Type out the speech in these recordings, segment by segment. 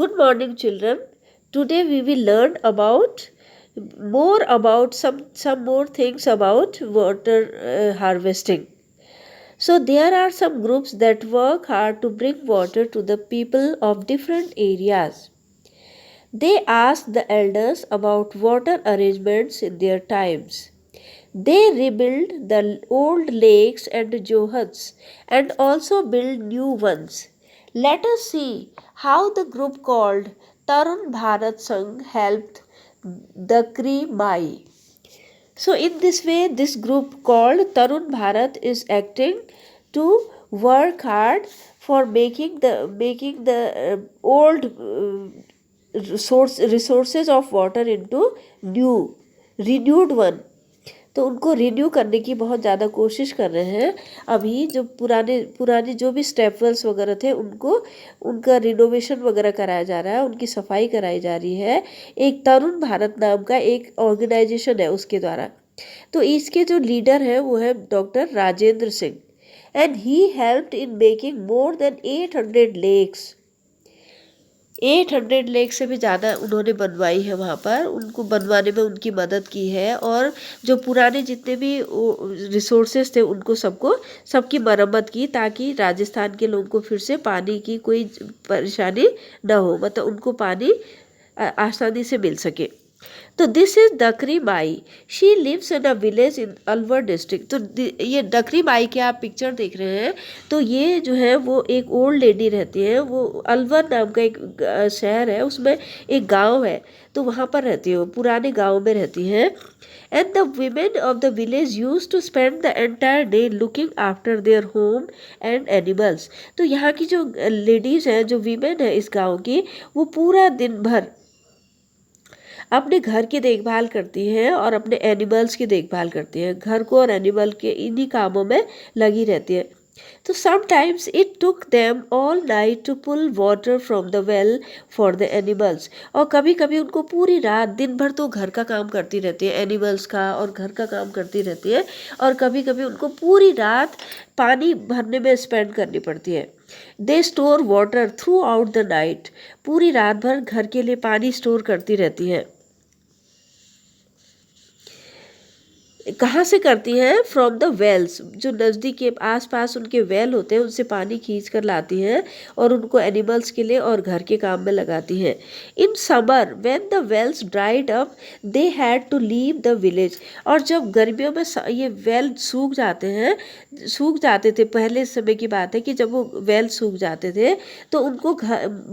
Good morning, children. Today we will learn about some more things about water harvesting. So there are some groups that work hard to bring water to the people of different areas. They ask the elders about water arrangements in their times. They rebuild the old lakes and johats and also build new ones. Let us see how the group called Tarun Bharat Sangh helped Dakri Mai. So in this way, this group called Tarun Bharat is acting to work hard for making the old resources of water into new renewed one. तो उनको renew करने की बहुत ज़्यादा कोशिश कर रहे हैं। अभी जो पुराने पुराने जो भी स्टेप वेल्स वगैरह थे उनको उनका रिनोवेशन वगैरह कराया जा रहा है, उनकी सफाई कराई जा रही है एक तरुण भारत नाम का एक ऑर्गेनाइजेशन है उसके द्वारा। तो इसके जो लीडर हैं वो है doctor Rajendra Singh and he helped in making more than 800 lakes. 800 lake से भी ज़्यादा उन्होंने बनवाई है वहाँ पर, उनको बनवाने में उनकी मदद की है। और जो पुराने जितने भी रिसोर्सेज थे उनको सबकी मरम्मत की ताकि राजस्थान के लोगों को फिर से पानी की कोई परेशानी ना हो, मतलब उनको पानी आसानी से मिल सके। तो this is Dakri Bai, she lives in a village in Alwar district. तो ये दकरी बाई के आप पिक्चर देख रहे हैं, तो ये जो है वो एक ओल्ड लेडी रहती है। वो अलवर नाम का एक शहर है, उसमें एक गांव है, तो वहाँ पर रहती है, वो पुराने गांव में रहती है। And the women of the village use to spend the entire day looking after their home and animals. तो यहाँ की जो लेडीज़ हैं, जो वीमेन है इस गाँव की, वो पूरा दिन भर अपने घर की देखभाल करती हैं और अपने एनिमल्स की देखभाल करती हैं। घर को और एनिमल के इन्हीं कामों में लगी रहती है। तो sometimes it took them all night to pull water from the well for the animals. और कभी कभी उनको पूरी रात दिन भर तो घर का काम करती रहती है, एनिमल्स का और घर का काम करती रहती है, और कभी कभी उनको पूरी रात पानी भरने में स्पेंड करनी पड़ती है। They store water through out the night, पूरी रात भर घर के लिए पानी स्टोर करती रहती है। कहाँ से करती हैं? फ्रॉम द वेल्स, जो नज़दीक के आसपास उनके वेल होते हैं उनसे पानी खींच कर लाती हैं और उनको एनिमल्स के लिए और घर के काम में लगाती हैं। In summer when the wells dried up they had to leave the village. और जब गर्मियों में ये वेल सूख जाते थे, पहले समय की बात है कि जब वो वेल सूख जाते थे तो उनको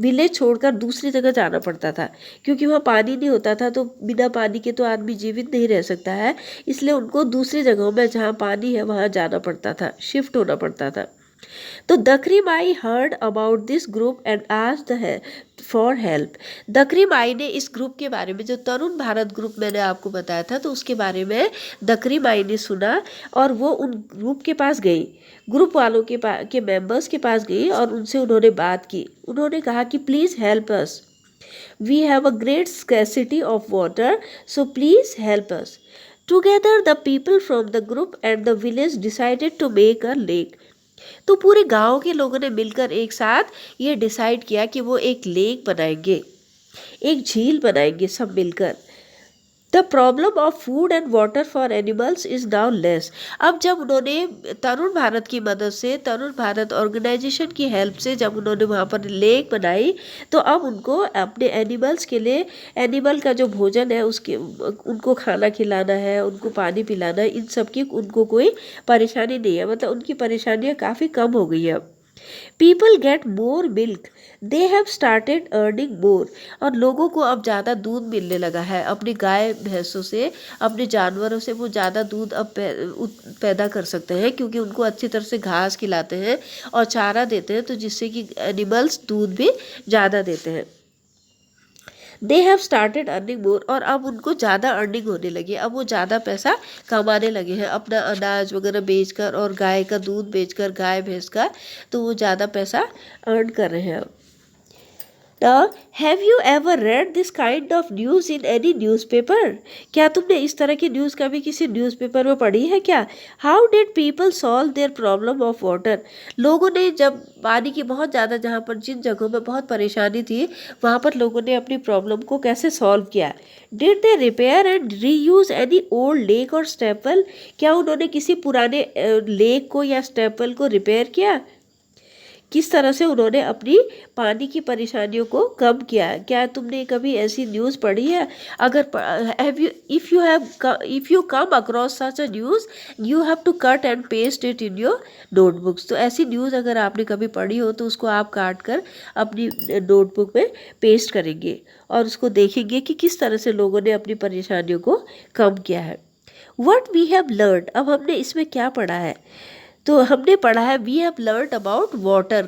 विलेज छोड़कर दूसरी जगह जाना पड़ता था, क्योंकि वहाँ पानी नहीं होता था। तो बिना पानी के तो आदमी जीवित नहीं रह सकता है, इसलिए उनको दूसरी जगहों में जहाँ पानी है वहाँ जाना पड़ता था, शिफ्ट होना पड़ता था। तो Dakri Mai heard about this group and asked for help. Dakri Mai ने इस ग्रुप के बारे में, जो तरुण भारत ग्रुप मैंने आपको बताया था, तो उसके बारे में दकरी माई ने सुना और वो उन ग्रुप के पास गई, ग्रुप वालों के मेंबर्स के पास गई और उनसे उन्होंने बात की। उन्होंने कहा कि please help us, we have a great scarcity of water, so please help us. Together, the people from the group and the village decided to make a lake. तो पूरे गांव के लोगों ने मिलकर एक साथ ये डिसाइड किया कि वो एक लेक बनाएंगे, एक झील बनाएंगे सब मिलकर। The problem of food and water for animals is now less. अब जब उन्होंने तरुण भारत की मदद से, तरुण भारत ऑर्गेनाइजेशन की हेल्प से जब उन्होंने वहाँ पर लेक बनाई, तो अब उनको अपने एनिमल्स के लिए, एनिमल का जो भोजन है उसके, उनको खाना खिलाना है, उनको पानी पिलाना है, इन सब की उनको कोई परेशानी नहीं है, मतलब उनकी परेशानियाँ काफ़ी कम हो गई है अब। People get more milk, they have started earning more. और लोगों को अब ज़्यादा दूध मिलने लगा है, अपनी गाय भैंसों से, अपने जानवरों से वो ज़्यादा दूध अब पैदा कर सकते हैं, क्योंकि उनको अच्छी तरह से घास खिलाते हैं और चारा देते हैं, तो जिससे कि एनिमल्स दूध भी ज़्यादा देते हैं। They have started earning more, और अब उनको ज़्यादा अर्निंग होने लगी, अब वो ज़्यादा पैसा कमाने लगे हैं अपना अनाज वगैरह बेचकर और गाय का दूध बेचकर, गाय भैंस का, तो वो ज़्यादा पैसा अर्न कर रहे हैं अब। Have you ever read this kind of news in any newspaper? क्या तुमने इस तरह की न्यूज़ कभी किसी न्यूज़पेपर में पढ़ी है क्या? How did people solve their problem of water? लोगों ने जब पानी की बहुत ज़्यादा, जहाँ पर जिन जगहों में बहुत परेशानी थी, वहाँ पर लोगों ने अपनी प्रॉब्लम को कैसे सॉल्व किया? Did they repair and reuse any old lake or staple? क्या उन्होंने किसी पुराने लेक को या स्टेपल को रिपेयर किया? किस तरह से उन्होंने अपनी पानी की परेशानियों को कम किया? क्या तुमने कभी ऐसी न्यूज़ पढ़ी है? अगर have you if you come across such a news, you have to cut and paste it in your notebooks. तो ऐसी न्यूज़ अगर आपने कभी पढ़ी हो तो उसको आप काट कर अपनी नोटबुक में पेस्ट करेंगे और उसको देखेंगे कि किस तरह से लोगों ने अपनी परेशानियों को कम किया है। वट वी हैव लर्न, अब हमने इसमें क्या पढ़ा है? तो हमने पढ़ा है we have learn about water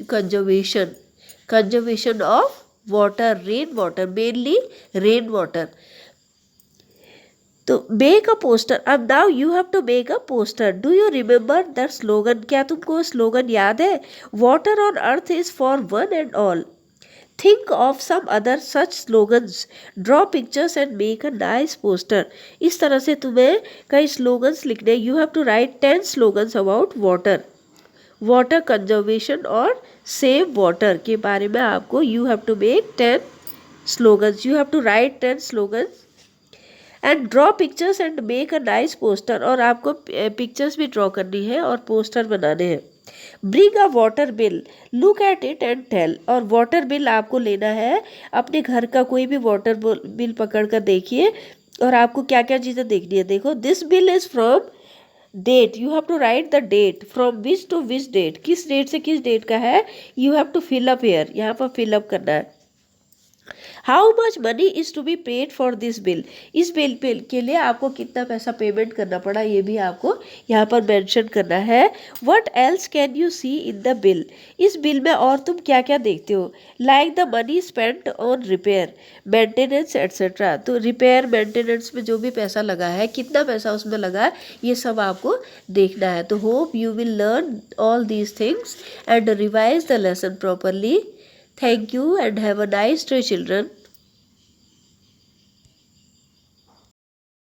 conservation of water, rain water, mainly rain water. तो मेक अ पोस्टर, अब now you have to make a poster. Do you remember that slogan? क्या तुमको स्लोगन याद है? Water on earth is for one and all. Think of some other such slogans, draw pictures and make a nice poster. इस तरह से तुम्हें कई slogans लिखने। You have to write 10 slogans about water conservation और save water के बारे में आपको you have to make 10 slogans. You have to write 10 slogans and draw pictures and make a nice poster. और आपको पिक्चर्स भी ड्रॉ करनी है और पोस्टर बनाने हैं। Bring a water bill, look at it and tell. और वाटर बिल आपको लेना है, अपने घर का कोई भी वाटर बिल पकड़ कर देखिए और आपको क्या क्या चीज़ें देखनी है। देखो, this bill is from date, you have to write the date, from which to which date, किस डेट से किस डेट का है, you have to fill up here, यहाँ पर फिल अप करना है। How much money is to be paid for this bill, इस बिल के लिए आपको कितना पैसा पेमेंट करना पड़ा, ये भी आपको यहाँ पर मेंशन करना है। What else can you see in the bill, इस बिल में और तुम क्या क्या देखते हो? Like the money spent on repair, maintenance etcetera. तो रिपेयर मेंटेनेंस में जो भी पैसा लगा है, कितना पैसा उसमें लगा है, ये सब आपको देखना है। तो hope you will learn all these things and revise the lesson properly. Thank you and have a nice day, children.